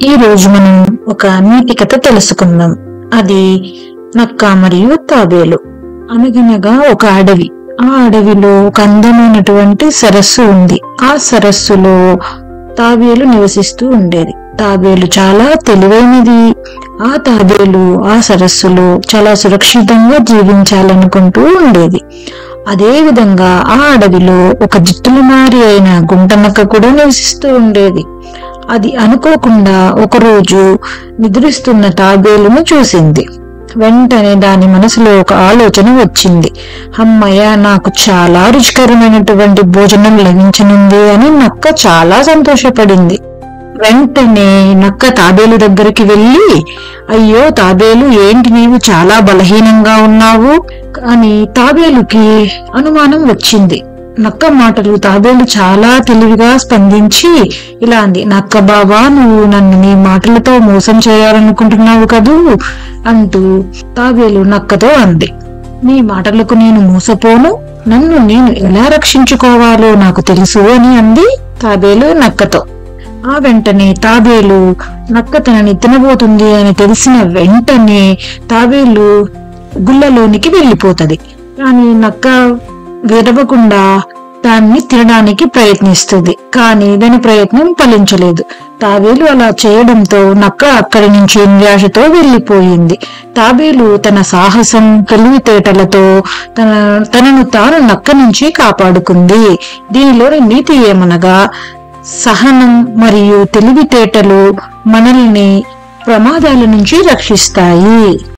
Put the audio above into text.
ఈ రోజు మనం ఒక నీతి కథ తెలుసుకుందాం. అది నక్క మరియు తాబేలు. అనగనగా ఒక అడవి. ఆ అడవిలో ఒక అందమైనటువంటి సరస్సు ఉంది. ఆ సరస్సులో తాబేలు నివసిస్తూ ఉండేది. తాబేలు చాలా తెలివైనది. ఆ తాబేలు ఆ సరస్సులో చాలా సురక్షితంగా జీవించాలనుకుంటూ ఉండేది. అదే విధంగా ఆ అడవిలో ఒక జిత్తుల మారి అయిన గుంటనక్క కూడా నివసిస్తూ ఉండేది. అది అనుకోకుండా ఒకరోజు నిద్రిస్తున్న తాబేలును చూసింది. వెంటనే దాని మనసులో ఒక ఆలోచన వచ్చింది. అమ్మయ్య, నాకు చాలా రుచికరమైనటువంటి భోజనం లభించనుంది అని నక్క చాలా సంతోషపడింది. వెంటనే నక్క తాబేలు దగ్గరికి వెళ్ళి, అయ్యో తాబేలు, ఏంటి నీవు చాలా బలహీనంగా ఉన్నావు అని తాబేలుకి అనుమానం వచ్చింది. నక్క మాటలు తాబేలు చాలా తెలివిగా స్పందించి ఇలా అంది, నక్క బాబా, నువ్వు నన్ను నీ మాటలతో మోసం చేయాలనుకుంటున్నావు కదూ అంటూ తాబేలు నక్కతో అంది. నీ మాటలకు నేను మోసపోను, నన్ను నేను ఎలా రక్షించుకోవాలో నాకు తెలుసు అని అంది తాబేలు నక్కతో. ఆ వెంటనే తాబేలు నక్క తనని తినబోతుంది అని తెలిసిన వెంటనే తాబేలు గుళ్ళలోనికి వెళ్ళిపోతది. కానీ నక్క విరవకుండా దాన్ని తినడానికి ప్రయత్నిస్తుంది. కానీ దాని ప్రయత్నం ఫలించలేదు. తాబేలు అలా చేయడంతో నక్క అక్కడి నుంచి నిరాశతో వెళ్లిపోయింది. తాబేలు తన సాహసం, తెలివితేటలతో తనను తాను నక్క నుంచి కాపాడుకుంది. దీనిలోని నీతి ఏమనగా, సహనం మరియు తెలివితేటలు మనల్ని ప్రమాదాల నుంచి రక్షిస్తాయి.